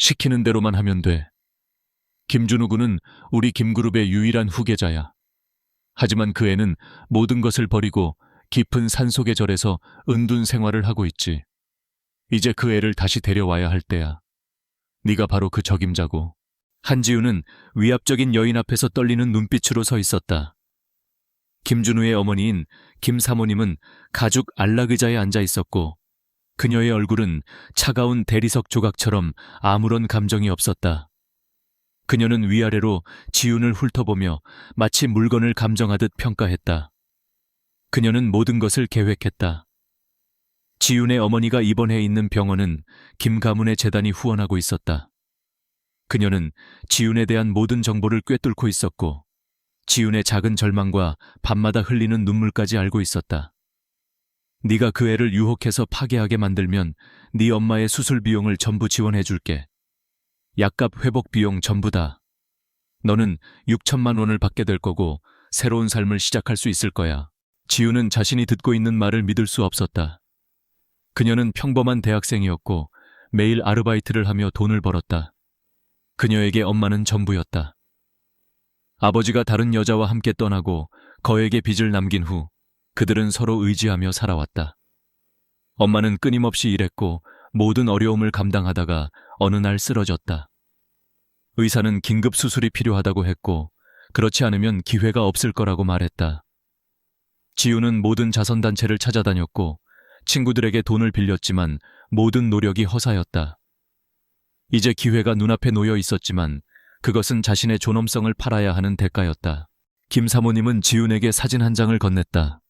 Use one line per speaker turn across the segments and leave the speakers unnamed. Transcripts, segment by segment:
시키는 대로만 하면 돼. 김준우 군은 우리 김그룹의 유일한 후계자야. 하지만 그 애는 모든 것을 버리고 깊은 산속의 절에서 은둔 생활을 하고 있지. 이제 그 애를 다시 데려와야 할 때야. 네가 바로 그 적임자고. 한지우는 위압적인 여인 앞에서 떨리는 눈빛으로 서 있었다. 김준우의 어머니인 김 사모님은 가죽 안락의자에 앉아 있었고 그녀의 얼굴은 차가운 대리석 조각처럼 아무런 감정이 없었다. 그녀는 위아래로 지훈을 훑어보며 마치 물건을 감정하듯 평가했다. 그녀는 모든 것을 계획했다. 지훈의 어머니가 입원해 있는 병원은 김 가문의 재단이 후원하고 있었다. 그녀는 지훈에 대한 모든 정보를 꿰뚫고 있었고 지훈의 작은 절망과 밤마다 흘리는 눈물까지 알고 있었다. 네가 그 애를 유혹해서 파괴하게 만들면 네 엄마의 수술 비용을 전부 지원해 줄게. 약값 회복 비용 전부 다. 너는 6천만 원을 받게 될 거고 새로운 삶을 시작할 수 있을 거야. 지훈은 자신이 듣고 있는 말을 믿을 수 없었다. 그녀는 평범한 대학생이었고 매일 아르바이트를 하며 돈을 벌었다. 그녀에게 엄마는 전부였다. 아버지가 다른 여자와 함께 떠나고 거액의 빚을 남긴 후 그들은 서로 의지하며 살아왔다. 엄마는 끊임없이 일했고 모든 어려움을 감당하다가 어느 날 쓰러졌다. 의사는 긴급 수술이 필요하다고 했고 그렇지 않으면 기회가 없을 거라고 말했다. 지우는 모든 자선단체를 찾아다녔고 친구들에게 돈을 빌렸지만 모든 노력이 허사였다. 이제 기회가 눈앞에 놓여 있었지만 그것은 자신의 존엄성을 팔아야 하는 대가였다. 김 사모님은 지훈에게 사진 한 장을 건넸다.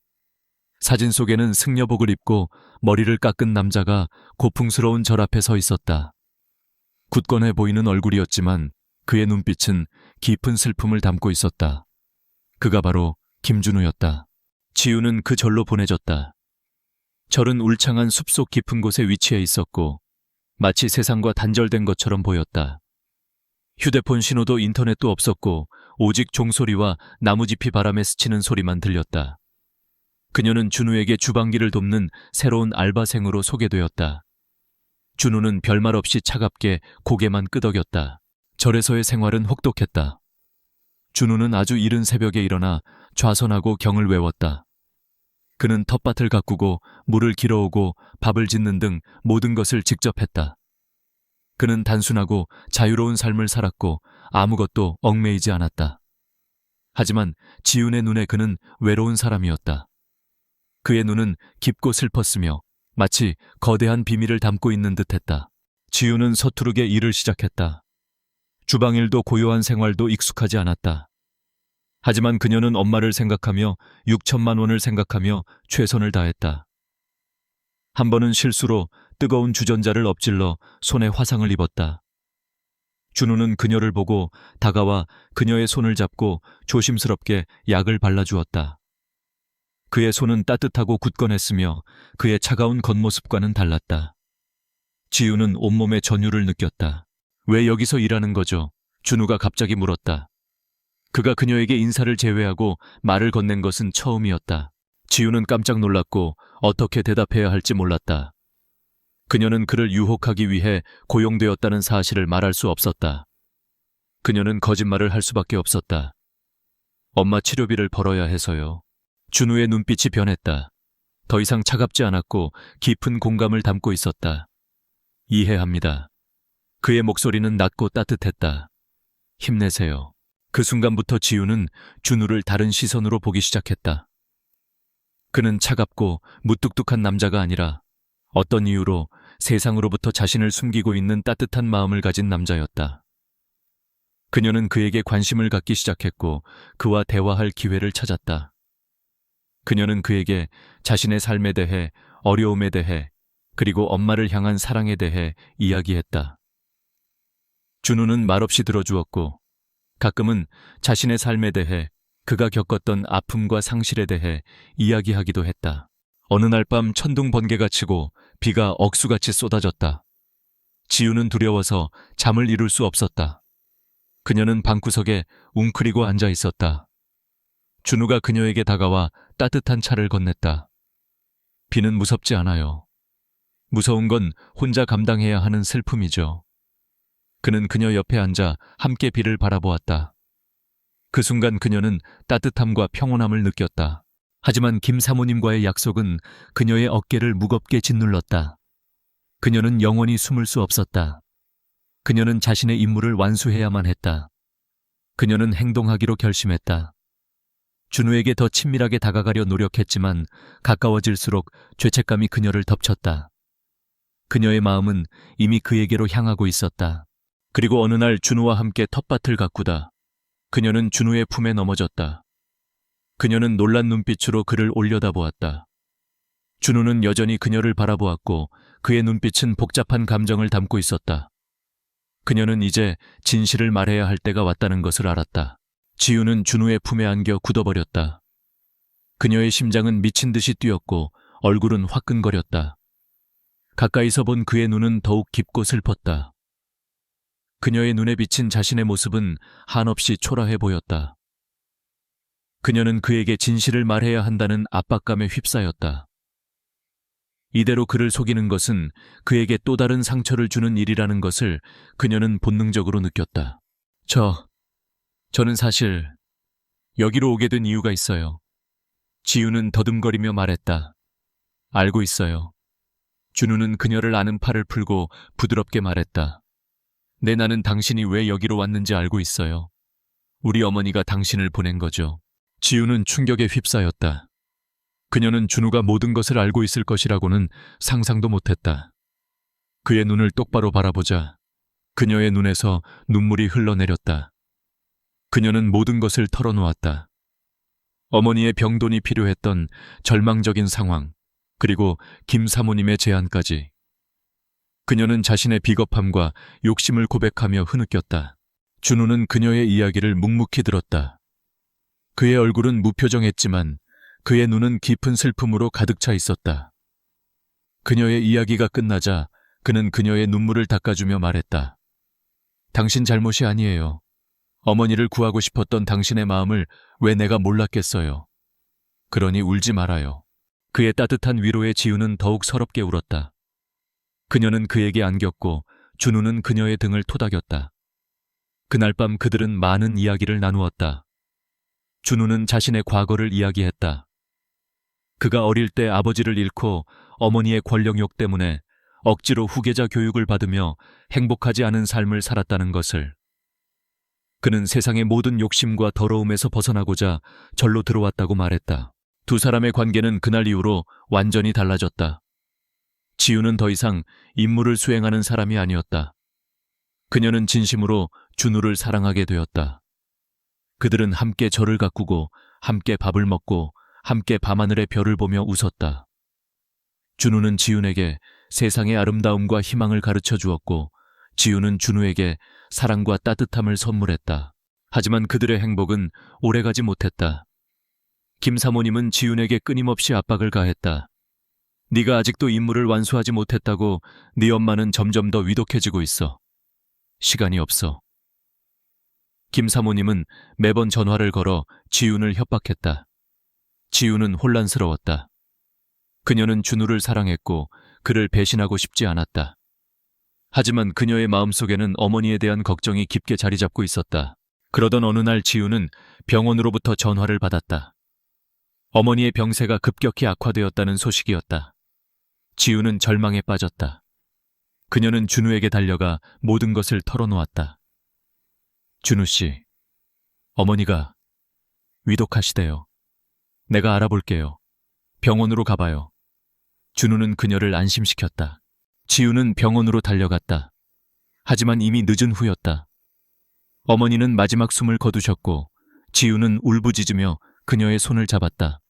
사진 속에는 승려복을 입고 머리를 깎은 남자가 고풍스러운 절 앞에 서 있었다. 굳건해 보이는 얼굴이었지만 그의 눈빛은 깊은 슬픔을 담고 있었다. 그가 바로 김준우였다. 지훈은 그 절로 보내졌다. 절은 울창한 숲속 깊은 곳에 위치해 있었고 마치 세상과 단절된 것처럼 보였다. 휴대폰 신호도 인터넷도 없었고 오직 종소리와 나무짚이 바람에 스치는 소리만 들렸다. 그녀는 준우에게 주방기를 돕는 새로운 알바생으로 소개되었다. 준우는 별말 없이 차갑게 고개만 끄덕였다. 절에서의 생활은 혹독했다. 준우는 아주 이른 새벽에 일어나 좌선하고 경을 외웠다. 그는 텃밭을 가꾸고 물을 길어오고 밥을 짓는 등 모든 것을 직접 했다. 그는 단순하고 자유로운 삶을 살았고 아무것도 얽매이지 않았다. 하지만 지훈의 눈에 그는 외로운 사람이었다. 그의 눈은 깊고 슬펐으며 마치 거대한 비밀을 담고 있는 듯했다. 지훈은 서투르게 일을 시작했다. 주방일도 고요한 생활도 익숙하지 않았다. 하지만 그녀는 엄마를 생각하며 6천만 원을 생각하며 최선을 다했다. 한 번은 실수로 뜨거운 주전자를 엎질러 손에 화상을 입었다. 준우는 그녀를 보고 다가와 그녀의 손을 잡고 조심스럽게 약을 발라주었다. 그의 손은 따뜻하고 굳건했으며 그의 차가운 겉모습과는 달랐다. 지우는 온몸에 전율을 느꼈다. 왜 여기서 일하는 거죠? 준우가 갑자기 물었다. 그가 그녀에게 인사를 제외하고 말을 건넨 것은 처음이었다. 지우는 깜짝 놀랐고 어떻게 대답해야 할지 몰랐다. 그녀는 그를 유혹하기 위해 고용되었다는 사실을 말할 수 없었다. 그녀는 거짓말을 할 수밖에 없었다. 엄마 치료비를 벌어야 해서요. 준우의 눈빛이 변했다. 더 이상 차갑지 않았고 깊은 공감을 담고 있었다. 이해합니다. 그의 목소리는 낮고 따뜻했다. 힘내세요. 그 순간부터 지우는 준우를 다른 시선으로 보기 시작했다. 그는 차갑고 무뚝뚝한 남자가 아니라 어떤 이유로 세상으로부터 자신을 숨기고 있는 따뜻한 마음을 가진 남자였다. 그녀는 그에게 관심을 갖기 시작했고 그와 대화할 기회를 찾았다. 그녀는 그에게 자신의 삶에 대해, 어려움에 대해, 그리고 엄마를 향한 사랑에 대해 이야기했다. 준우는 말없이 들어주었고 가끔은 자신의 삶에 대해, 그가 겪었던 아픔과 상실에 대해 이야기하기도 했다. 어느 날 밤 천둥 번개가 치고 비가 억수같이 쏟아졌다. 지우는 두려워서 잠을 이룰 수 없었다. 그녀는 방구석에 웅크리고 앉아 있었다. 준우가 그녀에게 다가와 따뜻한 차를 건넸다. 비는 무섭지 않아요. 무서운 건 혼자 감당해야 하는 슬픔이죠. 그는 그녀 옆에 앉아 함께 비를 바라보았다. 그 순간 그녀는 따뜻함과 평온함을 느꼈다. 하지만 김 사모님과의 약속은 그녀의 어깨를 무겁게 짓눌렀다. 그녀는 영원히 숨을 수 없었다. 그녀는 자신의 임무를 완수해야만 했다. 그녀는 행동하기로 결심했다. 준우에게 더 친밀하게 다가가려 노력했지만 가까워질수록 죄책감이 그녀를 덮쳤다. 그녀의 마음은 이미 그에게로 향하고 있었다. 그리고 어느 날 준우와 함께 텃밭을 가꾸다 그녀는 준우의 품에 넘어졌다. 그녀는 놀란 눈빛으로 그를 올려다보았다. 준우는 여전히 그녀를 바라보았고 그의 눈빛은 복잡한 감정을 담고 있었다. 그녀는 이제 진실을 말해야 할 때가 왔다는 것을 알았다. 지우는 준우의 품에 안겨 굳어버렸다. 그녀의 심장은 미친 듯이 뛰었고 얼굴은 화끈거렸다. 가까이서 본 그의 눈은 더욱 깊고 슬펐다. 그녀의 눈에 비친 자신의 모습은 한없이 초라해 보였다. 그녀는 그에게 진실을 말해야 한다는 압박감에 휩싸였다. 이대로 그를 속이는 것은 그에게 또 다른 상처를 주는 일이라는 것을 그녀는 본능적으로 느꼈다. 저는 사실 여기로 오게 된 이유가 있어요. 지우는 더듬거리며 말했다. 알고 있어요. 준우는 그녀를 아는 팔을 풀고 부드럽게 말했다. 네, 나는 당신이 왜 여기로 왔는지 알고 있어요. 우리 어머니가 당신을 보낸 거죠. 지우는 충격에 휩싸였다. 그녀는 준우가 모든 것을 알고 있을 것이라고는 상상도 못했다. 그의 눈을 똑바로 바라보자 그녀의 눈에서 눈물이 흘러내렸다. 그녀는 모든 것을 털어놓았다. 어머니의 병돈이 필요했던 절망적인 상황, 그리고 김 사모님의 제안까지. 그녀는 자신의 비겁함과 욕심을 고백하며 흐느꼈다. 준우는 그녀의 이야기를 묵묵히 들었다. 그의 얼굴은 무표정했지만 그의 눈은 깊은 슬픔으로 가득 차 있었다. 그녀의 이야기가 끝나자 그는 그녀의 눈물을 닦아주며 말했다. 당신 잘못이 아니에요. 어머니를 구하고 싶었던 당신의 마음을 왜 내가 몰랐겠어요. 그러니 울지 말아요. 그의 따뜻한 위로에 지우는 더욱 서럽게 울었다. 그녀는 그에게 안겼고 준우는 그녀의 등을 토닥였다. 그날 밤 그들은 많은 이야기를 나누었다. 준우는 자신의 과거를 이야기했다. 그가 어릴 때 아버지를 잃고 어머니의 권력욕 때문에 억지로 후계자 교육을 받으며 행복하지 않은 삶을 살았다는 것을. 그는 세상의 모든 욕심과 더러움에서 벗어나고자 절로 들어왔다고 말했다. 두 사람의 관계는 그날 이후로 완전히 달라졌다. 지우는 더 이상 임무를 수행하는 사람이 아니었다. 그녀는 진심으로 준우를 사랑하게 되었다. 그들은 함께 절을 가꾸고 함께 밥을 먹고 함께 밤하늘의 별을 보며 웃었다. 준우는 지훈에게 세상의 아름다움과 희망을 가르쳐 주었고 지훈은 준우에게 사랑과 따뜻함을 선물했다. 하지만 그들의 행복은 오래가지 못했다. 김 사모님은 지훈에게 끊임없이 압박을 가했다. 네가 아직도 임무를 완수하지 못했다고 네 엄마는 점점 더 위독해지고 있어. 시간이 없어. 김 사모님은 매번 전화를 걸어 지훈을 협박했다. 지훈은 혼란스러웠다. 그녀는 준우를 사랑했고 그를 배신하고 싶지 않았다. 하지만 그녀의 마음속에는 어머니에 대한 걱정이 깊게 자리 잡고 있었다. 그러던 어느 날 지훈은 병원으로부터 전화를 받았다. 어머니의 병세가 급격히 악화되었다는 소식이었다. 지훈은 절망에 빠졌다. 그녀는 준우에게 달려가 모든 것을 털어놓았다. 준우 씨, 어머니가 위독하시대요. 내가 알아볼게요. 병원으로 가봐요. 준우는 그녀를 안심시켰다. 지우는 병원으로 달려갔다. 하지만 이미 늦은 후였다. 어머니는 마지막 숨을 거두셨고 지우는 울부짖으며 그녀의 손을 잡았다.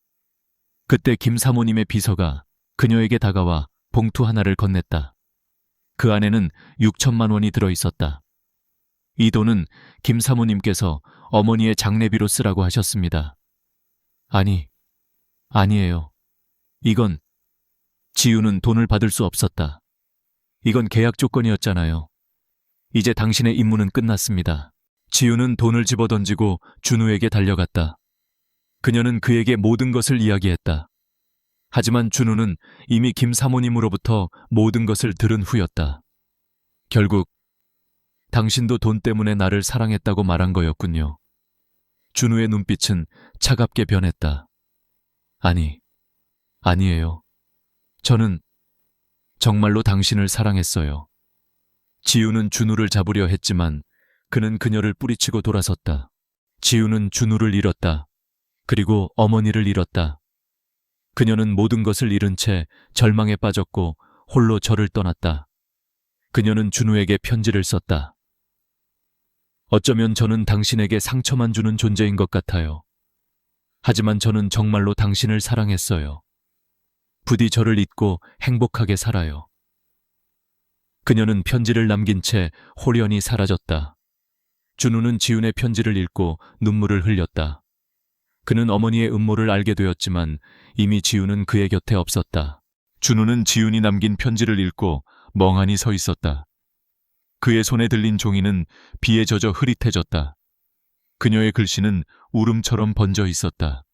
그때 김 사모님의 비서가 그녀에게 다가와 봉투 하나를 건넸다. 그 안에는 6천만 원이 들어있었다. 이 돈은 김 사모님께서 어머니의 장례비로 쓰라고 하셨습니다. 아니에요. 이건 지우는 돈을 받을 수 없었다. 이건 계약 조건이었잖아요. 이제 당신의 임무는 끝났습니다. 지우는 돈을 집어던지고 준우에게 달려갔다. 그녀는 그에게 모든 것을 이야기했다. 하지만 준우는 이미 김 사모님으로부터 모든 것을 들은 후였다. 결국 당신도 돈 때문에 나를 사랑했다고 말한 거였군요. 준우의 눈빛은 차갑게 변했다. 아니에요. 저는 정말로 당신을 사랑했어요. 지우는 준우를 잡으려 했지만 그는 그녀를 뿌리치고 돌아섰다. 지우는 준우를 잃었다. 그리고 어머니를 잃었다. 그녀는 모든 것을 잃은 채 절망에 빠졌고 홀로 저를 떠났다. 그녀는 준우에게 편지를 썼다. 어쩌면 저는 당신에게 상처만 주는 존재인 것 같아요. 하지만 저는 정말로 당신을 사랑했어요. 부디 저를 잊고 행복하게 살아요. 그녀는 편지를 남긴 채 홀연히 사라졌다. 준우는 지훈의 편지를 읽고 눈물을 흘렸다. 그는 어머니의 음모를 알게 되었지만 이미 지훈은 그의 곁에 없었다. 준우는 지훈이 남긴 편지를 읽고 멍하니 서 있었다. 그의 손에 들린 종이는 비에 젖어 흐릿해졌다. 그녀의 글씨는 울음처럼 번져 있었다.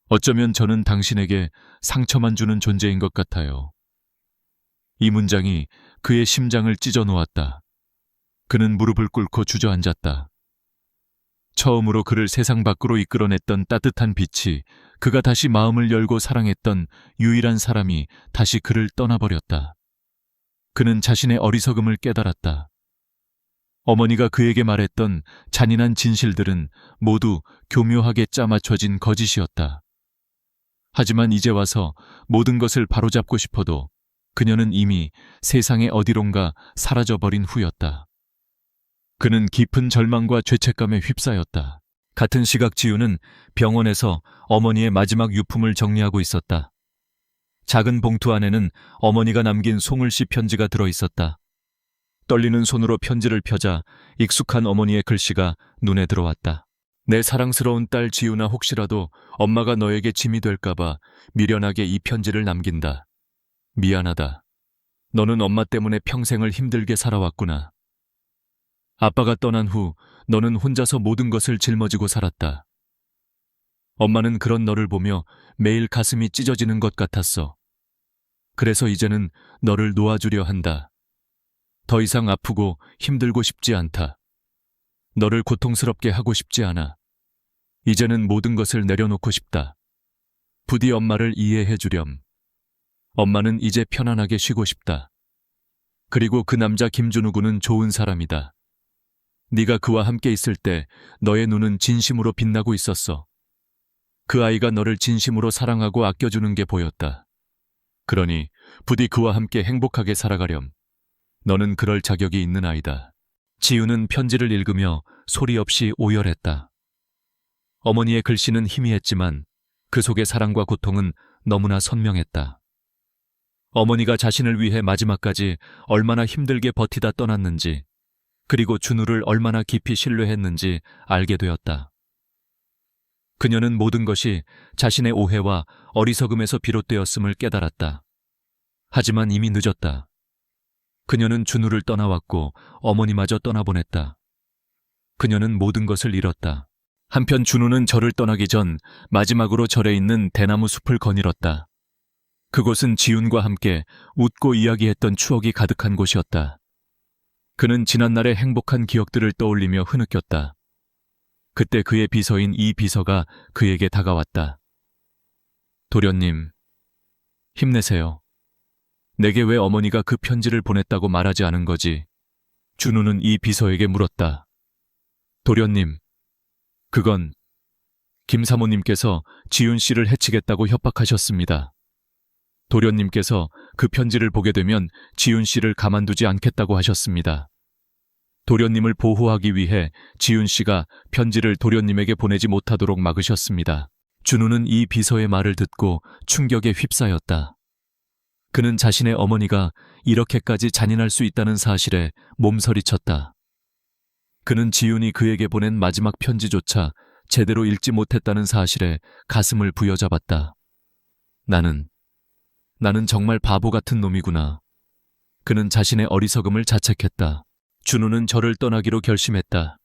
어쩌면 저는 당신에게 상처만 주는 존재인 것 같아요. 이 문장이 그의 심장을 찢어 놓았다. 그는 무릎을 꿇고 주저앉았다. 처음으로 그를 세상 밖으로 이끌어냈던 따뜻한 빛이, 그가 다시 마음을 열고 사랑했던 유일한 사람이 다시 그를 떠나버렸다. 그는 자신의 어리석음을 깨달았다. 어머니가 그에게 말했던 잔인한 진실들은 모두 교묘하게 짜맞춰진 거짓이었다. 하지만 이제 와서 모든 것을 바로잡고 싶어도 그녀는 이미 세상의 어디론가 사라져버린 후였다. 그는 깊은 절망과 죄책감에 휩싸였다. 같은 시각 지우는 병원에서 어머니의 마지막 유품을 정리하고 있었다. 작은 봉투 안에는 어머니가 남긴 송을씨 편지가 들어있었다. 떨리는 손으로 편지를 펴자 익숙한 어머니의 글씨가 눈에 들어왔다. 내 사랑스러운 딸 지우나, 혹시라도 엄마가 너에게 짐이 될까봐 미련하게 이 편지를 남긴다. 미안하다. 너는 엄마 때문에 평생을 힘들게 살아왔구나. 아빠가 떠난 후 너는 혼자서 모든 것을 짊어지고 살았다. 엄마는 그런 너를 보며 매일 가슴이 찢어지는 것 같았어. 그래서 이제는 너를 놓아주려 한다. 더 이상 아프고 힘들고 싶지 않다. 너를 고통스럽게 하고 싶지 않아. 이제는 모든 것을 내려놓고 싶다. 부디 엄마를 이해해 주렴. 엄마는 이제 편안하게 쉬고 싶다. 그리고 그 남자 김준우 군은 좋은 사람이다. 네가 그와 함께 있을 때 너의 눈은 진심으로 빛나고 있었어. 그 아이가 너를 진심으로 사랑하고 아껴주는 게 보였다. 그러니 부디 그와 함께 행복하게 살아가렴. 너는 그럴 자격이 있는 아이다. 지우는 편지를 읽으며 소리 없이 오열했다. 어머니의 글씨는 희미했지만 그 속의 사랑과 고통은 너무나 선명했다. 어머니가 자신을 위해 마지막까지 얼마나 힘들게 버티다 떠났는지, 그리고 준우를 얼마나 깊이 신뢰했는지 알게 되었다. 그녀는 모든 것이 자신의 오해와 어리석음에서 비롯되었음을 깨달았다. 하지만 이미 늦었다. 그녀는 준우를 떠나왔고 어머니마저 떠나보냈다. 그녀는 모든 것을 잃었다. 한편 준우는 절을 떠나기 전 마지막으로 절에 있는 대나무 숲을 거닐었다. 그곳은 지훈과 함께 웃고 이야기했던 추억이 가득한 곳이었다. 그는 지난날의 행복한 기억들을 떠올리며 흐느꼈다. 그때 그의 비서인 이 비서가 그에게 다가왔다. 도련님, 힘내세요. 내게 왜 어머니가 그 편지를 보냈다고 말하지 않은 거지? 준우는 이 비서에게 물었다. 도련님, 그건 김 사모님께서 지훈 씨를 해치겠다고 협박하셨습니다. 도련님께서 그 편지를 보게 되면 지훈 씨를 가만두지 않겠다고 하셨습니다. 도련님을 보호하기 위해 지훈 씨가 편지를 도련님에게 보내지 못하도록 막으셨습니다. 준우는 이 비서의 말을 듣고 충격에 휩싸였다. 그는 자신의 어머니가 이렇게까지 잔인할 수 있다는 사실에 몸서리쳤다. 그는 지훈이 그에게 보낸 마지막 편지조차 제대로 읽지 못했다는 사실에 가슴을 부여잡았다. 나는 정말 바보 같은 놈이구나. 그는 자신의 어리석음을 자책했다. 준우는 저를 떠나기로 결심했다.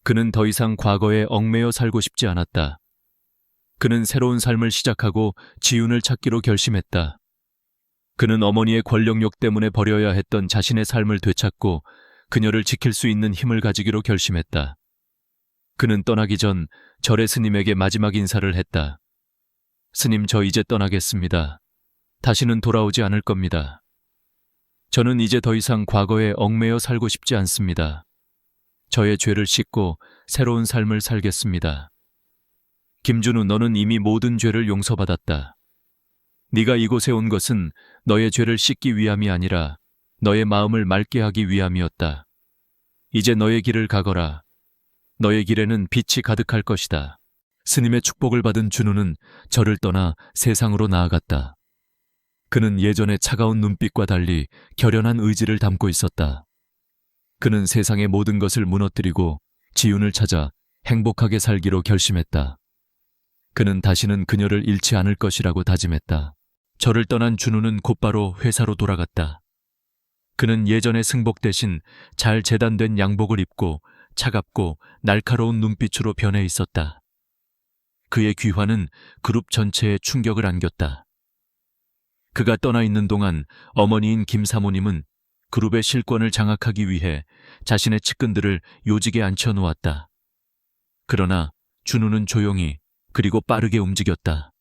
그는 더 이상 과거에 얽매여 살고 싶지 않았다. 그는 새로운 삶을 시작하고 지훈을 찾기로 결심했다. 그는 어머니의 권력욕 때문에 버려야 했던 자신의 삶을 되찾고 그녀를 지킬 수 있는 힘을 가지기로 결심했다. 그는 떠나기 전 절의 스님에게 마지막 인사를 했다. 스님, 저 이제 떠나겠습니다. 다시는 돌아오지 않을 겁니다. 저는 이제 더 이상 과거에 얽매여 살고 싶지 않습니다. 저의 죄를 씻고 새로운 삶을 살겠습니다. 김준우, 너는 이미 모든 죄를 용서받았다. 네가 이곳에 온 것은 너의 죄를 씻기 위함이 아니라 너의 마음을 맑게 하기 위함이었다. 이제 너의 길을 가거라. 너의 길에는 빛이 가득할 것이다. 스님의 축복을 받은 준우는 절을 떠나 세상으로 나아갔다. 그는 예전의 차가운 눈빛과 달리 결연한 의지를 담고 있었다. 그는 세상의 모든 것을 무너뜨리고 지윤을 찾아 행복하게 살기로 결심했다. 그는 다시는 그녀를 잃지 않을 것이라고 다짐했다. 절을 떠난 준우는 곧바로 회사로 돌아갔다. 그는 예전의 승복 대신 잘 재단된 양복을 입고 차갑고 날카로운 눈빛으로 변해 있었다. 그의 귀화는 그룹 전체에 충격을 안겼다. 그가 떠나 있는 동안 어머니인 김 사모님은 그룹의 실권을 장악하기 위해 자신의 측근들을 요직에 앉혀놓았다. 그러나 준우는 조용히 그리고 빠르게 움직였다.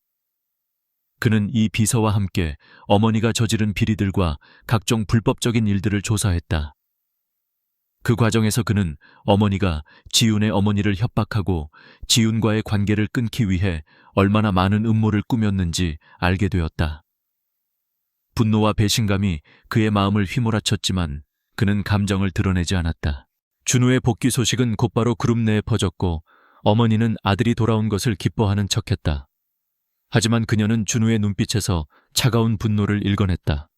그는 이 비서와 함께 어머니가 저지른 비리들과 각종 불법적인 일들을 조사했다. 그 과정에서 그는 어머니가 지윤의 어머니를 협박하고 지윤과의 관계를 끊기 위해 얼마나 많은 음모를 꾸몄는지 알게 되었다. 분노와 배신감이 그의 마음을 휘몰아쳤지만 그는 감정을 드러내지 않았다. 준우의 복귀 소식은 곧바로 그룹 내에 퍼졌고 어머니는 아들이 돌아온 것을 기뻐하는 척했다. 하지만 그녀는 준우의 눈빛에서 차가운 분노를 읽어냈다.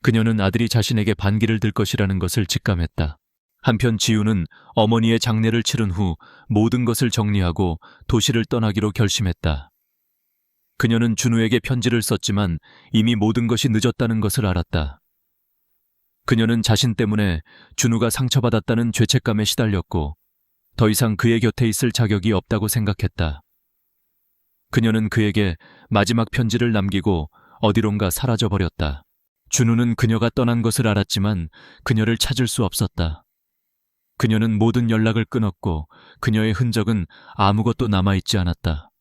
그녀는 아들이 자신에게 반기를 들 것이라는 것을 직감했다. 한편 지윤은 어머니의 장례를 치른 후 모든 것을 정리하고 도시를 떠나기로 결심했다. 그녀는 준우에게 편지를 썼지만 이미 모든 것이 늦었다는 것을 알았다. 그녀는 자신 때문에 준우가 상처받았다는 죄책감에 시달렸고 더 이상 그의 곁에 있을 자격이 없다고 생각했다. 그녀는 그에게 마지막 편지를 남기고 어디론가 사라져버렸다. 준우는 그녀가 떠난 것을 알았지만 그녀를 찾을 수 없었다. 그녀는 모든 연락을 끊었고 그녀의 흔적은 아무것도 남아있지 않았다.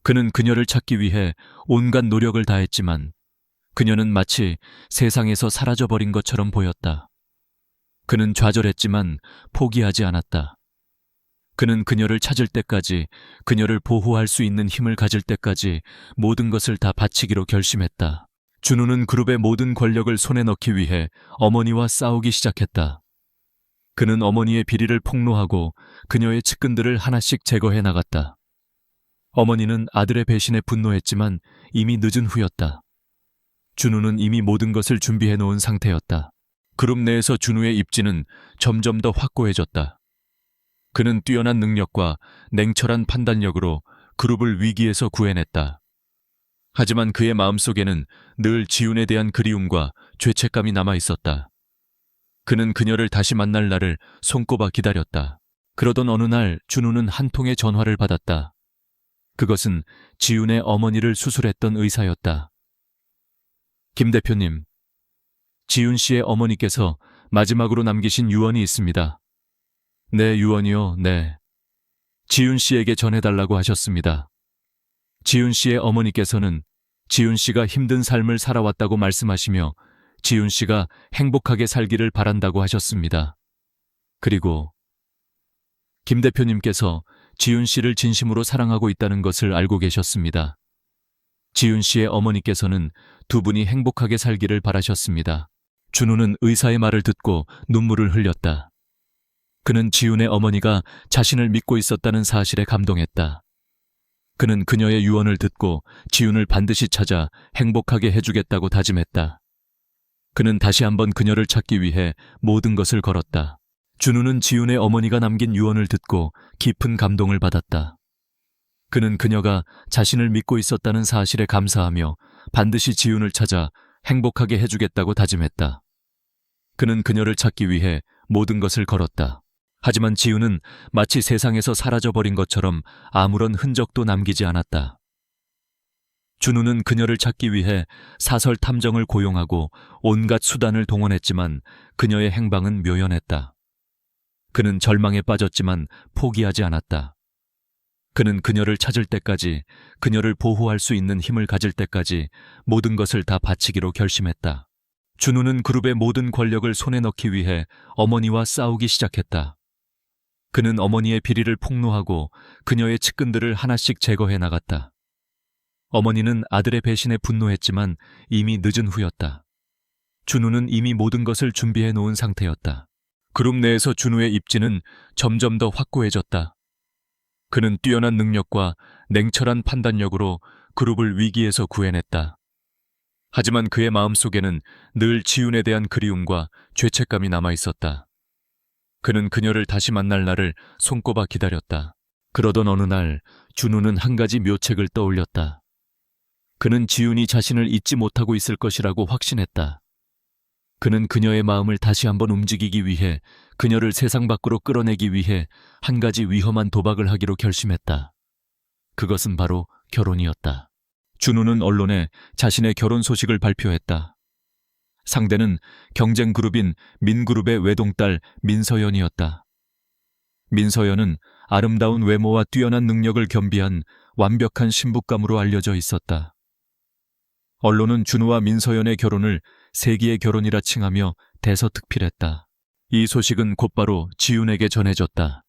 그는 그녀를 찾기 위해 온갖 노력을 다했지만 그녀는 마치 세상에서 사라져버린 것처럼 보였다. 그는 좌절했지만 포기하지 않았다. 그는 그녀를 찾을 때까지, 그녀를 보호할 수 있는 힘을 가질 때까지 모든 것을 다 바치기로 결심했다. 준우는 그룹의 모든 권력을 손에 넣기 위해 어머니와 싸우기 시작했다. 그는 어머니의 비리를 폭로하고 그녀의 측근들을 하나씩 제거해 나갔다. 어머니는 아들의 배신에 분노했지만 이미 늦은 후였다. 준우는 이미 모든 것을 준비해 놓은 상태였다. 그룹 내에서 준우의 입지는 점점 더 확고해졌다. 그는 뛰어난 능력과 냉철한 판단력으로 그룹을 위기에서 구해냈다. 하지만 그의 마음속에는 늘 지윤에 대한 그리움과 죄책감이 남아 있었다. 그는 그녀를 다시 만날 날을 손꼽아 기다렸다. 그러던 어느 날 준우는 한 통의 전화를 받았다. 그것은 지윤의 어머니를 수술했던 의사였다. 김 대표님, 지윤 씨의 어머니께서 마지막으로 남기신 유언이 있습니다. 네, 유언이요, 네. 지윤 씨에게 전해달라고 하셨습니다. 지윤 씨의 어머니께서는 지윤 씨가 힘든 삶을 살아왔다고 말씀하시며 지윤 씨가 행복하게 살기를 바란다고 하셨습니다. 그리고 김 대표님께서 지윤 씨를 진심으로 사랑하고 있다는 것을 알고 계셨습니다. 지윤 씨의 어머니께서는 두 분이 행복하게 살기를 바라셨습니다. 준우는 의사의 말을 듣고 눈물을 흘렸다. 그는 지윤의 어머니가 자신을 믿고 있었다는 사실에 감동했다. 그는 그녀의 유언을 듣고 지윤을 반드시 찾아 행복하게 해주겠다고 다짐했다. 그는 다시 한번 그녀를 찾기 위해 모든 것을 걸었다. 준우는 지윤의 어머니가 남긴 유언을 듣고 깊은 감동을 받았다. 그는 그녀가 자신을 믿고 있었다는 사실에 감사하며 반드시 지윤을 찾아 행복하게 해주겠다고 다짐했다. 그는 그녀를 찾기 위해 모든 것을 걸었다. 하지만 지윤은 마치 세상에서 사라져버린 것처럼 아무런 흔적도 남기지 않았다. 준우는 그녀를 찾기 위해 사설 탐정을 고용하고 온갖 수단을 동원했지만 그녀의 행방은 묘연했다. 그는 절망에 빠졌지만 포기하지 않았다. 그는 그녀를 찾을 때까지, 그녀를 보호할 수 있는 힘을 가질 때까지 모든 것을 다 바치기로 결심했다. 준우는 그룹의 모든 권력을 손에 넣기 위해 어머니와 싸우기 시작했다. 그는 어머니의 비리를 폭로하고 그녀의 측근들을 하나씩 제거해 나갔다. 어머니는 아들의 배신에 분노했지만 이미 늦은 후였다. 준우는 이미 모든 것을 준비해 놓은 상태였다. 그룹 내에서 준우의 입지는 점점 더 확고해졌다. 그는 뛰어난 능력과 냉철한 판단력으로 그룹을 위기에서 구해냈다. 하지만 그의 마음속에는 늘 지윤에 대한 그리움과 죄책감이 남아있었다. 그는 그녀를 다시 만날 날을 손꼽아 기다렸다. 그러던 어느 날 준우는 한 가지 묘책을 떠올렸다. 그는 지윤이 자신을 잊지 못하고 있을 것이라고 확신했다. 그는 그녀의 마음을 다시 한번 움직이기 위해, 그녀를 세상 밖으로 끌어내기 위해 한 가지 위험한 도박을 하기로 결심했다. 그것은 바로 결혼이었다. 준우는 언론에 자신의 결혼 소식을 발표했다. 상대는 경쟁 그룹인 민그룹의 외동딸 민서연이었다. 민서연은 아름다운 외모와 뛰어난 능력을 겸비한 완벽한 신부감으로 알려져 있었다. 언론은 준우와 민서연의 결혼을 세기의 결혼이라 칭하며 대서특필했다. 이 소식은 곧바로 지윤에게 전해졌다.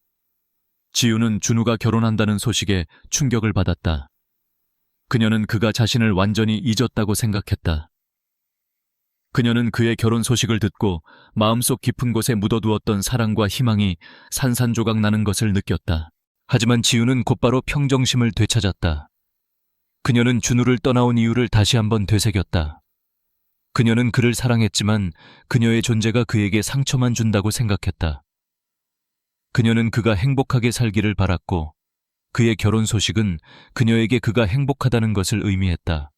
지윤은 준우가 결혼한다는 소식에 충격을 받았다. 그녀는 그가 자신을 완전히 잊었다고 생각했다. 그녀는 그의 결혼 소식을 듣고 마음속 깊은 곳에 묻어두었던 사랑과 희망이 산산조각 나는 것을 느꼈다. 하지만 지윤은 곧바로 평정심을 되찾았다. 그녀는 준우를 떠나온 이유를 다시 한번 되새겼다. 그녀는 그를 사랑했지만 그녀의 존재가 그에게 상처만 준다고 생각했다. 그녀는 그가 행복하게 살기를 바랐고, 그의 결혼 소식은 그녀에게 그가 행복하다는 것을 의미했다.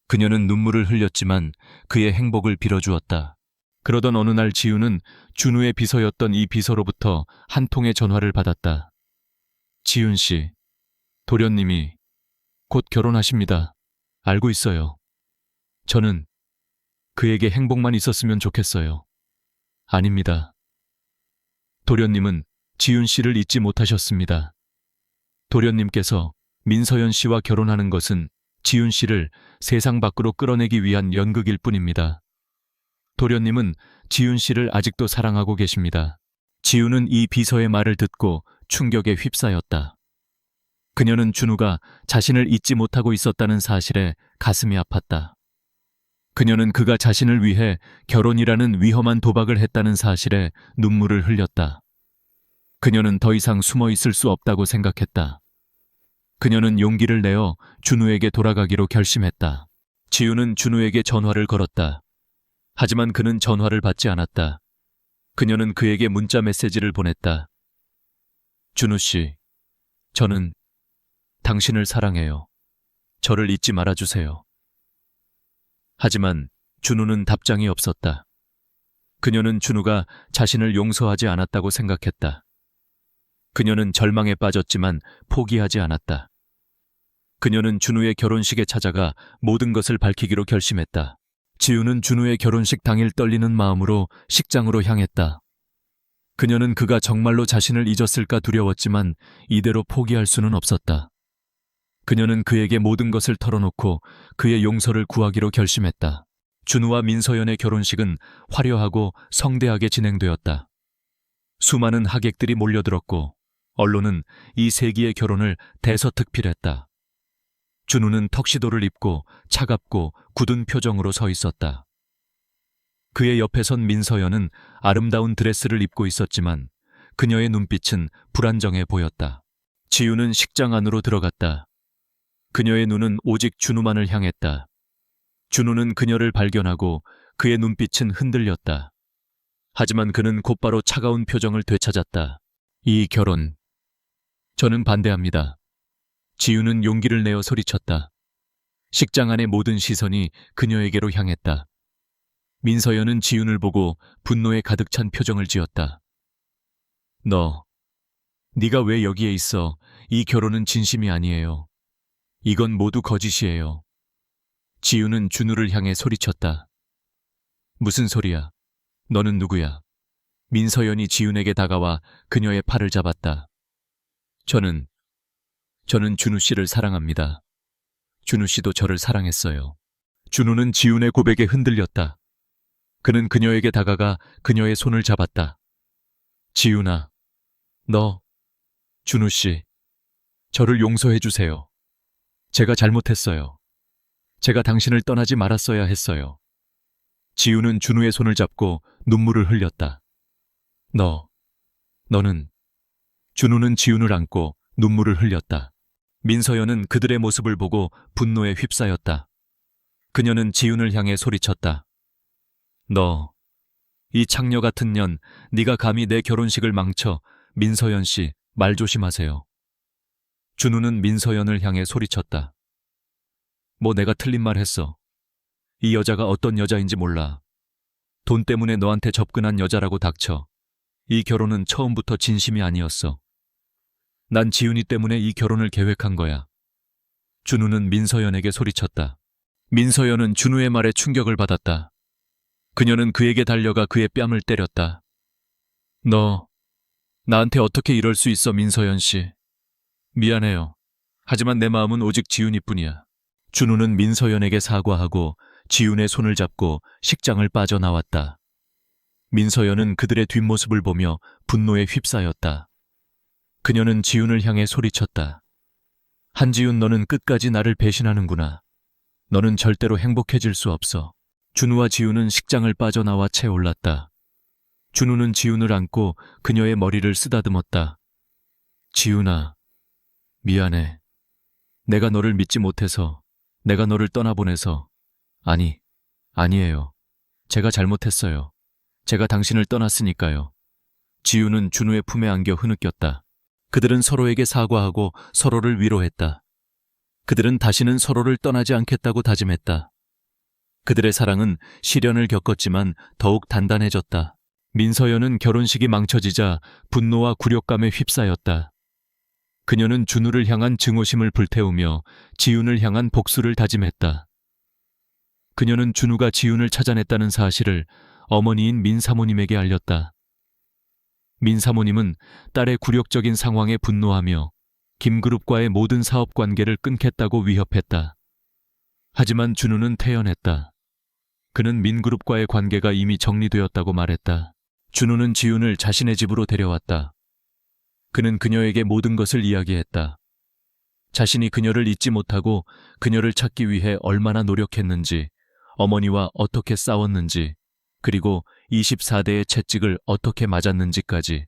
그녀는 눈물을 흘렸지만 그의 행복을 빌어주었다. 그러던 어느 날 지윤은 준우의 비서였던 이 비서로부터 한 통의 전화를 받았다. 지윤 씨, 도련님이 곧 결혼하십니다. 알고 있어요. 저는 그에게 행복만 있었으면 좋겠어요. 아닙니다. 도련님은 지윤 씨를 잊지 못하셨습니다. 도련님께서 민서연 씨와 결혼하는 것은 지윤 씨를 세상 밖으로 끌어내기 위한 연극일 뿐입니다. 도련님은 지윤 씨를 아직도 사랑하고 계십니다. 지윤은 이 비서의 말을 듣고 충격에 휩싸였다. 그녀는 준우가 자신을 잊지 못하고 있었다는 사실에 가슴이 아팠다. 그녀는 그가 자신을 위해 결혼이라는 위험한 도박을 했다는 사실에 눈물을 흘렸다. 그녀는 더 이상 숨어 있을 수 없다고 생각했다. 그녀는 용기를 내어 준우에게 돌아가기로 결심했다. 지윤은 준우에게 전화를 걸었다. 하지만 그는 전화를 받지 않았다. 그녀는 그에게 문자 메시지를 보냈다. 준우 씨, 저는 당신을 사랑해요. 저를 잊지 말아주세요. 하지만 준우는 답장이 없었다. 그녀는 준우가 자신을 용서하지 않았다고 생각했다. 그녀는 절망에 빠졌지만 포기하지 않았다. 그녀는 준우의 결혼식에 찾아가 모든 것을 밝히기로 결심했다. 지우는 준우의 결혼식 당일 떨리는 마음으로 식장으로 향했다. 그녀는 그가 정말로 자신을 잊었을까 두려웠지만 이대로 포기할 수는 없었다. 그녀는 그에게 모든 것을 털어놓고 그의 용서를 구하기로 결심했다. 준우와 민서연의 결혼식은 화려하고 성대하게 진행되었다. 수많은 하객들이 몰려들었고 언론은 이 세기의 결혼을 대서특필했다. 준우는 턱시도를 입고 차갑고 굳은 표정으로 서 있었다. 그의 옆에 선 민서연은 아름다운 드레스를 입고 있었지만 그녀의 눈빛은 불안정해 보였다. 지우는 식장 안으로 들어갔다. 그녀의 눈은 오직 준우만을 향했다. 준우는 그녀를 발견하고 그의 눈빛은 흔들렸다. 하지만 그는 곧바로 차가운 표정을 되찾았다. 이 결혼, 저는 반대합니다. 지우는 용기를 내어 소리쳤다. 식장 안의 모든 시선이 그녀에게로 향했다. 민서연은 지윤을 보고 분노에 가득 찬 표정을 지었다. 네가 왜 여기에 있어? 이 결혼은 진심이 아니에요. 이건 모두 거짓이에요. 지우는 준우를 향해 소리쳤다. 무슨 소리야? 너는 누구야? 민서연이 지훈에게 다가와 그녀의 팔을 잡았다. 저는 준우 씨를 사랑합니다. 준우 씨도 저를 사랑했어요. 준우는 지훈의 고백에 흔들렸다. 그는 그녀에게 다가가 그녀의 손을 잡았다. 지훈아, 준우 씨, 저를 용서해 주세요. 제가 잘못했어요. 제가 당신을 떠나지 말았어야 했어요. 지훈은 준우의 손을 잡고 눈물을 흘렸다. 너는 준우는 지훈을 안고 눈물을 흘렸다. 민서연은 그들의 모습을 보고 분노에 휩싸였다. 그녀는 지훈을 향해 소리쳤다. 이 창녀 같은 년, 네가 감히 내 결혼식을 망쳐. 민서연 씨, 말 조심하세요. 준우는 민서연을 향해 소리쳤다. 뭐 내가 틀린 말 했어. 이 여자가 어떤 여자인지 몰라. 돈 때문에 너한테 접근한 여자라고 닥쳐. 이 결혼은 처음부터 진심이 아니었어. 난 지훈이 때문에 이 결혼을 계획한 거야. 준우는 민서연에게 소리쳤다. 민서연은 준우의 말에 충격을 받았다. 그녀는 그에게 달려가 그의 뺨을 때렸다. 너 나한테 어떻게 이럴 수 있어, 민서연 씨. 미안해요. 하지만 내 마음은 오직 지훈이뿐이야. 준우는 민서연에게 사과하고 지훈의 손을 잡고 식장을 빠져나왔다. 민서연은 그들의 뒷모습을 보며 분노에 휩싸였다. 그녀는 지훈을 향해 소리쳤다. 한지훈, 너는 끝까지 나를 배신하는구나. 너는 절대로 행복해질 수 없어. 준우와 지훈은 식장을 빠져나와 채 올랐다. 준우는 지훈을 안고 그녀의 머리를 쓰다듬었다. 지훈아, 미안해. 내가 너를 믿지 못해서, 내가 너를 떠나보내서. 아니에요. 제가 잘못했어요. 제가 당신을 떠났으니까요. 지훈은 준우의 품에 안겨 흐느꼈다. 그들은 서로에게 사과하고 서로를 위로했다. 그들은 다시는 서로를 떠나지 않겠다고 다짐했다. 그들의 사랑은 시련을 겪었지만 더욱 단단해졌다. 민서연은 결혼식이 망쳐지자 분노와 굴욕감에 휩싸였다. 그녀는 준우를 향한 증오심을 불태우며 지훈을 향한 복수를 다짐했다. 그녀는 준우가 지훈을 찾아냈다는 사실을 어머니인 민사모님에게 알렸다. 민사모님은 딸의 굴욕적인 상황에 분노하며 김그룹과의 모든 사업 관계를 끊겠다고 위협했다. 하지만 준우는 태연했다. 그는 민그룹과의 관계가 이미 정리되었다고 말했다. 준우는 지훈을 자신의 집으로 데려왔다. 그는 그녀에게 모든 것을 이야기했다. 자신이 그녀를 잊지 못하고 그녀를 찾기 위해 얼마나 노력했는지, 어머니와 어떻게 싸웠는지, 그리고 24대의 채찍을 어떻게 맞았는지까지.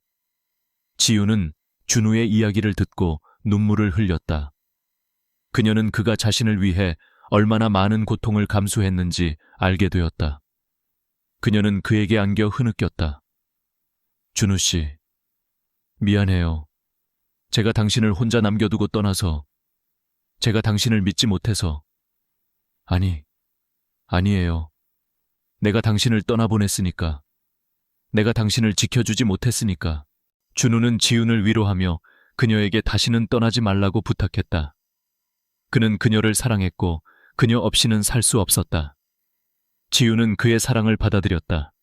지훈은 준우의 이야기를 듣고 눈물을 흘렸다. 그녀는 그가 자신을 위해 얼마나 많은 고통을 감수했는지 알게 되었다. 그녀는 그에게 안겨 흐느꼈다. 준우 씨, 미안해요. 제가 당신을 혼자 남겨두고 떠나서, 제가 당신을 믿지 못해서. 아니에요. 내가 당신을 떠나보냈으니까. 내가 당신을 지켜주지 못했으니까. 준우는 지훈을 위로하며 그녀에게 다시는 떠나지 말라고 부탁했다. 그는 그녀를 사랑했고 그녀 없이는 살 수 없었다. 지훈은 그의 사랑을 받아들였다.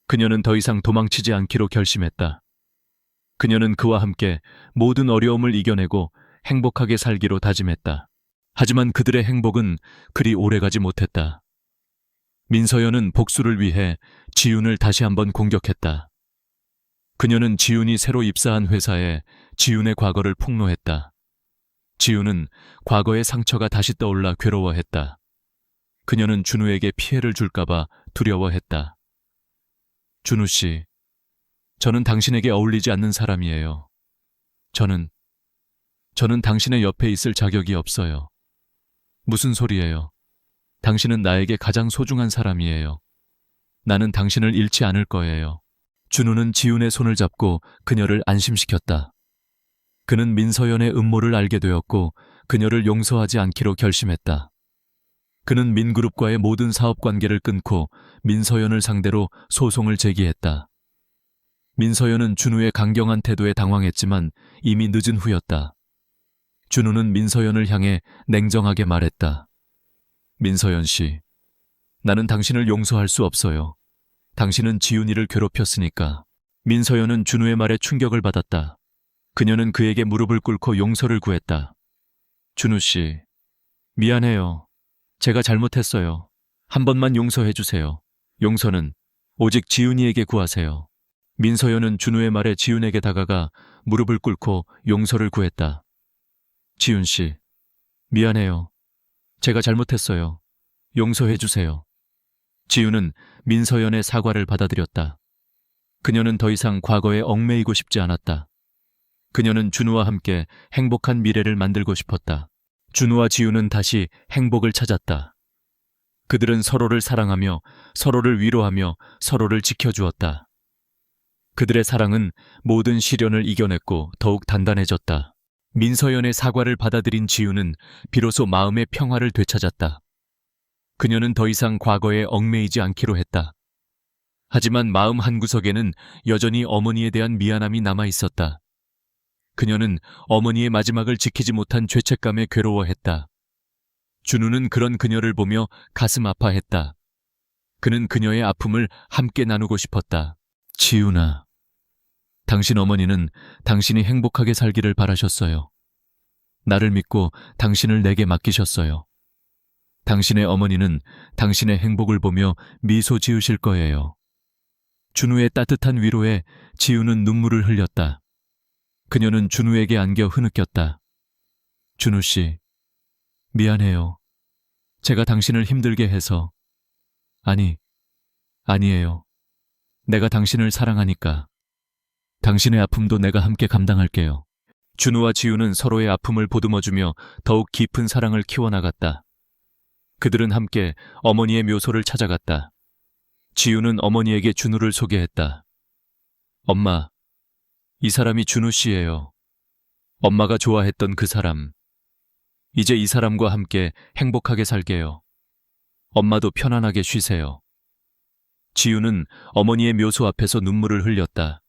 그녀는 더 이상 도망치지 않기로 결심했다. 그녀는 그와 함께 모든 어려움을 이겨내고 행복하게 살기로 다짐했다. 하지만 그들의 행복은 그리 오래가지 못했다. 민서연은 복수를 위해 지훈을 다시 한번 공격했다. 그녀는 지훈이 새로 입사한 회사에 지훈의 과거를 폭로했다. 지훈은 과거의 상처가 다시 떠올라 괴로워했다. 그녀는 준우에게 피해를 줄까봐 두려워했다. 준우 씨, 저는 당신에게 어울리지 않는 사람이에요. 저는 당신의 옆에 있을 자격이 없어요. 무슨 소리예요? 당신은 나에게 가장 소중한 사람이에요. 나는 당신을 잃지 않을 거예요. 준우는 지훈의 손을 잡고 그녀를 안심시켰다. 그는 민서연의 음모를 알게 되었고 그녀를 용서하지 않기로 결심했다. 그는 민그룹과의 모든 사업 관계를 끊고 민서연을 상대로 소송을 제기했다. 민서연은 준우의 강경한 태도에 당황했지만 이미 늦은 후였다. 준우는 민서연을 향해 냉정하게 말했다. 민서연 씨, 나는 당신을 용서할 수 없어요. 당신은 지훈이를 괴롭혔으니까. 민서연은 준우의 말에 충격을 받았다. 그녀는 그에게 무릎을 꿇고 용서를 구했다. 준우 씨, 미안해요. 제가 잘못했어요. 한 번만 용서해 주세요. 용서는 오직 지훈이에게 구하세요. 민서연은 준우의 말에 지훈에게 다가가 무릎을 꿇고 용서를 구했다. 지훈 씨, 미안해요. 제가 잘못했어요. 용서해 주세요. 지훈은 민서연의 사과를 받아들였다. 그녀는 더 이상 과거에 얽매이고 싶지 않았다. 그녀는 준우와 함께 행복한 미래를 만들고 싶었다. 준우와 지훈은 다시 행복을 찾았다. 그들은 서로를 사랑하며 서로를 위로하며 서로를 지켜주었다. 그들의 사랑은 모든 시련을 이겨냈고 더욱 단단해졌다. 민서연의 사과를 받아들인 지훈은 비로소 마음의 평화를 되찾았다. 그녀는 더 이상 과거에 얽매이지 않기로 했다. 하지만 마음 한구석에는 여전히 어머니에 대한 미안함이 남아 있었다. 그녀는 어머니의 마지막을 지키지 못한 죄책감에 괴로워했다. 준우는 그런 그녀를 보며 가슴 아파했다. 그는 그녀의 아픔을 함께 나누고 싶었다. 지훈아, 당신 어머니는 당신이 행복하게 살기를 바라셨어요. 나를 믿고 당신을 내게 맡기셨어요. 당신의 어머니는 당신의 행복을 보며 미소 지으실 거예요. 준우의 따뜻한 위로에 지훈은 눈물을 흘렸다. 그녀는 준우에게 안겨 흐느꼈다. 준우 씨, 미안해요. 제가 당신을 힘들게 해서. 아니에요. 내가 당신을 사랑하니까. 당신의 아픔도 내가 함께 감당할게요. 준우와 지훈은 서로의 아픔을 보듬어주며 더욱 깊은 사랑을 키워나갔다. 그들은 함께 어머니의 묘소를 찾아갔다. 지훈은 어머니에게 준우를 소개했다. 엄마, 이 사람이 준우 씨예요. 엄마가 좋아했던 그 사람. 이제 이 사람과 함께 행복하게 살게요. 엄마도 편안하게 쉬세요. 지훈은 어머니의 묘소 앞에서 눈물을 흘렸다.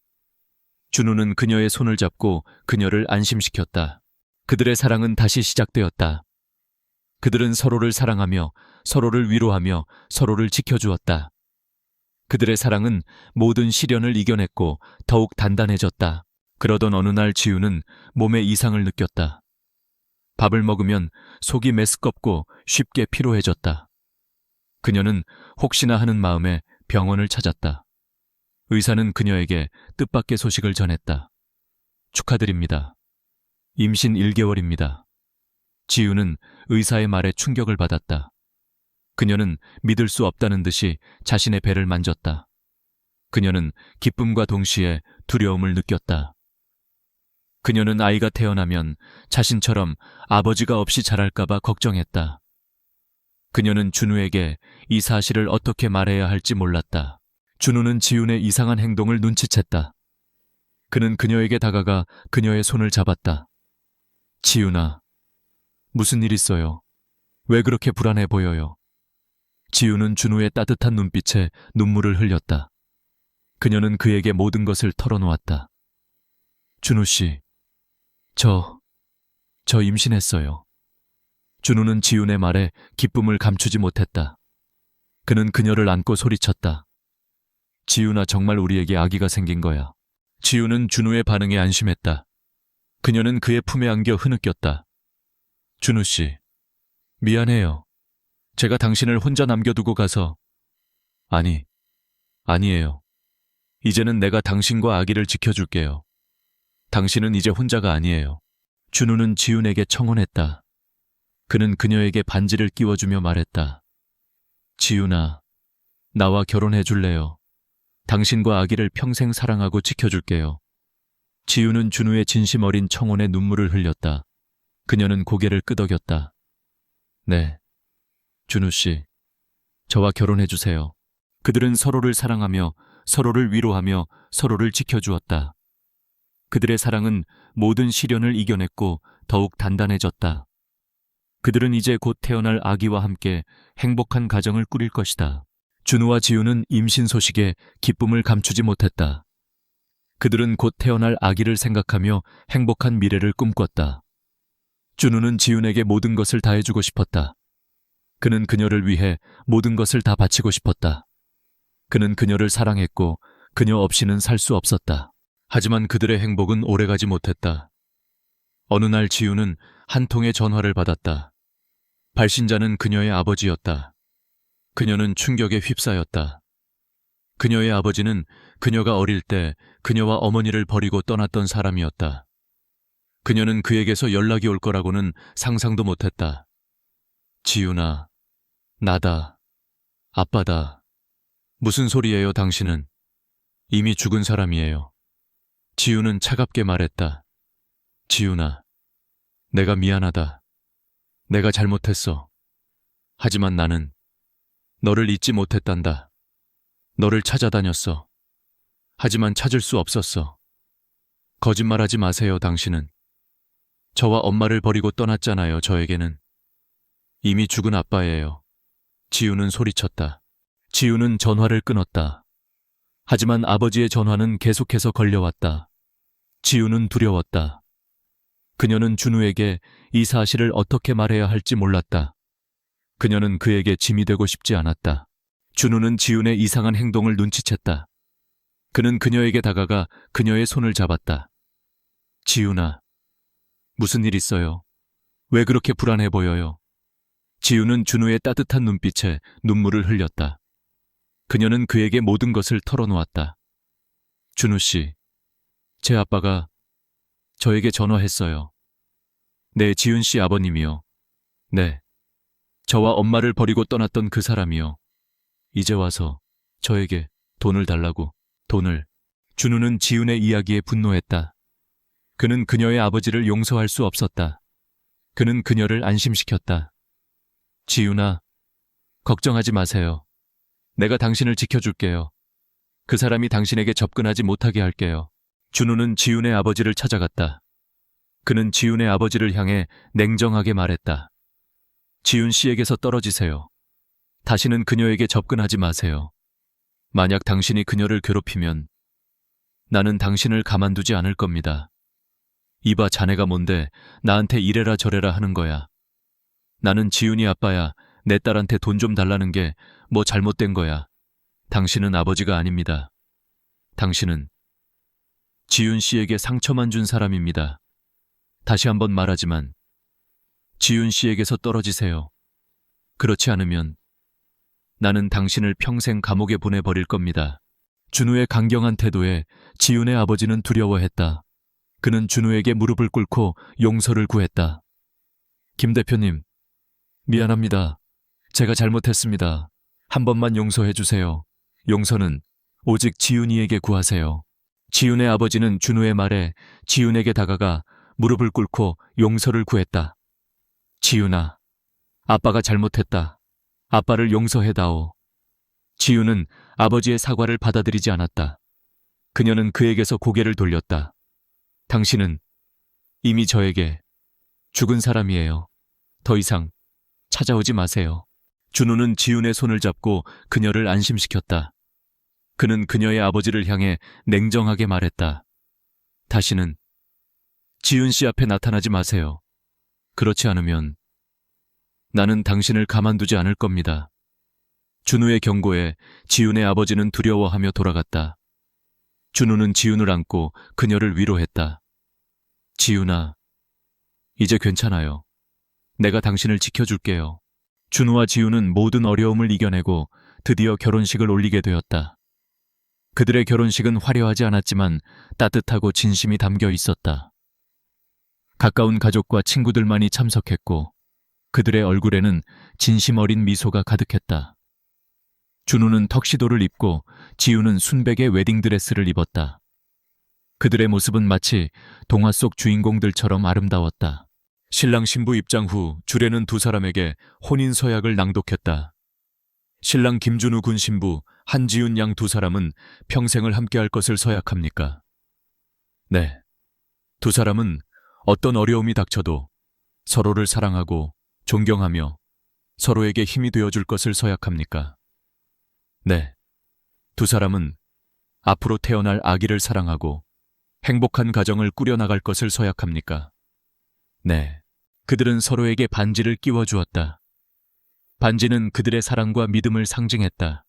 준우는 그녀의 손을 잡고 그녀를 안심시켰다. 그들의 사랑은 다시 시작되었다. 그들은 서로를 사랑하며 서로를 위로하며 서로를 지켜주었다. 그들의 사랑은 모든 시련을 이겨냈고 더욱 단단해졌다. 그러던 어느 날 지훈은 몸에 이상을 느꼈다. 밥을 먹으면 속이 메스껍고 쉽게 피로해졌다. 그녀는 혹시나 하는 마음에 병원을 찾았다. 의사는 그녀에게 뜻밖의 소식을 전했다. 축하드립니다. 임신 1개월입니다. 지훈은 의사의 말에 충격을 받았다. 그녀는 믿을 수 없다는 듯이 자신의 배를 만졌다. 그녀는 기쁨과 동시에 두려움을 느꼈다. 그녀는 아이가 태어나면 자신처럼 아버지가 없이 자랄까봐 걱정했다. 그녀는 준우에게 이 사실을 어떻게 말해야 할지 몰랐다. 준우는 지훈의 이상한 행동을 눈치챘다. 그는 그녀에게 다가가 그녀의 손을 잡았다. 지훈아, 무슨 일 있어요? 왜 그렇게 불안해 보여요? 지훈은 준우의 따뜻한 눈빛에 눈물을 흘렸다. 그녀는 그에게 모든 것을 털어놓았다. 준우 씨, 저 임신했어요. 준우는 지훈의 말에 기쁨을 감추지 못했다. 그는 그녀를 안고 소리쳤다. 지훈아, 정말 우리에게 아기가 생긴 거야. 지훈은 준우의 반응에 안심했다. 그녀는 그의 품에 안겨 흐느꼈다. 준우 씨, 미안해요. 제가 당신을 혼자 남겨두고 가서. 아니에요. 이제는 내가 당신과 아기를 지켜줄게요. 당신은 이제 혼자가 아니에요. 준우는 지훈에게 청혼했다. 그는 그녀에게 반지를 끼워주며 말했다. 지훈아, 나와 결혼해 줄래요? 당신과 아기를 평생 사랑하고 지켜줄게요. 지훈은 준우의 진심 어린 청혼에 눈물을 흘렸다. 그녀는 고개를 끄덕였다. 네, 준우 씨, 저와 결혼해 주세요. 그들은 서로를 사랑하며 서로를 위로하며 서로를 지켜주었다. 그들의 사랑은 모든 시련을 이겨냈고 더욱 단단해졌다. 그들은 이제 곧 태어날 아기와 함께 행복한 가정을 꾸릴 것이다. 준우와 지훈은 임신 소식에 기쁨을 감추지 못했다. 그들은 곧 태어날 아기를 생각하며 행복한 미래를 꿈꿨다. 준우는 지훈에게 모든 것을 다 해주고 싶었다. 그는 그녀를 위해 모든 것을 다 바치고 싶었다. 그는 그녀를 사랑했고 그녀 없이는 살 수 없었다. 하지만 그들의 행복은 오래가지 못했다. 어느 날 지훈은 한 통의 전화를 받았다. 발신자는 그녀의 아버지였다. 그녀는 충격에 휩싸였다. 그녀의 아버지는 그녀가 어릴 때 그녀와 어머니를 버리고 떠났던 사람이었다. 그녀는 그에게서 연락이 올 거라고는 상상도 못했다. 지훈아, 나다. 아빠다. 무슨 소리예요, 당신은? 이미 죽은 사람이에요. 지훈은 차갑게 말했다. 지훈아, 내가 미안하다. 내가 잘못했어. 하지만 나는 너를 잊지 못했단다. 너를 찾아다녔어. 하지만 찾을 수 없었어. 거짓말하지 마세요, 당신은. 저와 엄마를 버리고 떠났잖아요, 저에게는. 이미 죽은 아빠예요. 지훈은 소리쳤다. 지훈은 전화를 끊었다. 하지만 아버지의 전화는 계속해서 걸려왔다. 지훈은 두려웠다. 그녀는 준우에게 이 사실을 어떻게 말해야 할지 몰랐다. 그녀는 그에게 짐이 되고 싶지 않았다. 준우는 지훈의 이상한 행동을 눈치챘다. 그는 그녀에게 다가가 그녀의 손을 잡았다. 지훈아, 무슨 일 있어요? 왜 그렇게 불안해 보여요? 지훈은 준우의 따뜻한 눈빛에 눈물을 흘렸다. 그녀는 그에게 모든 것을 털어놓았다. 준우 씨, 제 아빠가 저에게 전화했어요. 네, 지훈 씨 아버님이요. 네, 저와 엄마를 버리고 떠났던 그 사람이요. 이제 와서 저에게 돈을 달라고. 돈을. 준우는 지훈의 이야기에 분노했다. 그는 그녀의 아버지를 용서할 수 없었다. 그는 그녀를 안심시켰다. 지훈아, 걱정하지 마세요. 내가 당신을 지켜줄게요. 그 사람이 당신에게 접근하지 못하게 할게요. 준우는 지훈의 아버지를 찾아갔다. 그는 지훈의 아버지를 향해 냉정하게 말했다. 지훈 씨에게서 떨어지세요. 다시는 그녀에게 접근하지 마세요. 만약 당신이 그녀를 괴롭히면 나는 당신을 가만두지 않을 겁니다. 이봐, 자네가 뭔데 나한테 이래라 저래라 하는 거야. 나는 지훈이 아빠야. 내 딸한테 돈 좀 달라는 게 뭐 잘못된 거야. 당신은 아버지가 아닙니다. 당신은 지훈 씨에게 상처만 준 사람입니다. 다시 한번 말하지만 지훈 씨에게서 떨어지세요. 그렇지 않으면 나는 당신을 평생 감옥에 보내버릴 겁니다. 준우의 강경한 태도에 지훈의 아버지는 두려워했다. 그는 준우에게 무릎을 꿇고 용서를 구했다. 김 대표님, 미안합니다. 제가 잘못했습니다. 한 번만 용서해 주세요. 용서는 오직 지훈이에게 구하세요. 지훈의 아버지는 준우의 말에 지훈에게 다가가 무릎을 꿇고 용서를 구했다. 지훈아, 아빠가 잘못했다. 아빠를 용서해다오. 지훈은 아버지의 사과를 받아들이지 않았다. 그녀는 그에게서 고개를 돌렸다. 당신은 이미 저에게 죽은 사람이에요. 더 이상 찾아오지 마세요. 준우는 지훈의 손을 잡고 그녀를 안심시켰다. 그는 그녀의 아버지를 향해 냉정하게 말했다. 다시는 지훈 씨 앞에 나타나지 마세요. 그렇지 않으면 나는 당신을 가만두지 않을 겁니다. 준우의 경고에 지훈의 아버지는 두려워하며 돌아갔다. 준우는 지훈을 안고 그녀를 위로했다. 지훈아, 이제 괜찮아요. 내가 당신을 지켜줄게요. 준우와 지훈은 모든 어려움을 이겨내고 드디어 결혼식을 올리게 되었다. 그들의 결혼식은 화려하지 않았지만 따뜻하고 진심이 담겨 있었다. 가까운 가족과 친구들만이 참석했고 그들의 얼굴에는 진심 어린 미소가 가득했다. 준우는 턱시도를 입고 지훈은 순백의 웨딩드레스를 입었다. 그들의 모습은 마치 동화 속 주인공들처럼 아름다웠다. 신랑 신부 입장 후 주례는 두 사람에게 혼인서약을 낭독했다. 신랑 김준우 군 신부, 한지훈 양 두 사람은 평생을 함께할 것을 서약합니까? 네. 두 사람은 어떤 어려움이 닥쳐도 서로를 사랑하고 존경하며 서로에게 힘이 되어줄 것을 서약합니까? 네. 두 사람은 앞으로 태어날 아기를 사랑하고 행복한 가정을 꾸려나갈 것을 서약합니까? 네. 그들은 서로에게 반지를 끼워주었다. 반지는 그들의 사랑과 믿음을 상징했다.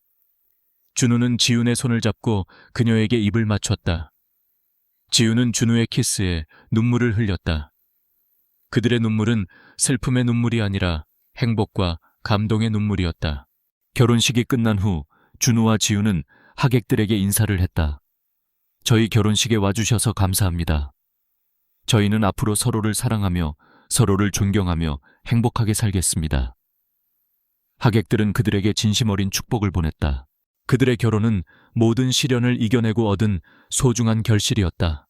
준우는 지훈의 손을 잡고 그녀에게 입을 맞췄다. 지훈은 준우의 키스에 눈물을 흘렸다. 그들의 눈물은 슬픔의 눈물이 아니라 행복과 감동의 눈물이었다. 결혼식이 끝난 후 준우와 지훈은 하객들에게 인사를 했다. 저희 결혼식에 와주셔서 감사합니다. 저희는 앞으로 서로를 사랑하며 서로를 존경하며 행복하게 살겠습니다. 하객들은 그들에게 진심 어린 축복을 보냈다. 그들의 결혼은 모든 시련을 이겨내고 얻은 소중한 결실이었다.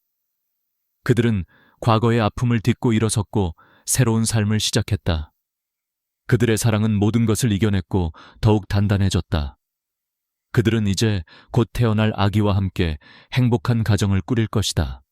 그들은 과거의 아픔을 딛고 일어섰고 새로운 삶을 시작했다. 그들의 사랑은 모든 것을 이겨냈고 더욱 단단해졌다. 그들은 이제 곧 태어날 아기와 함께 행복한 가정을 꾸릴 것이다.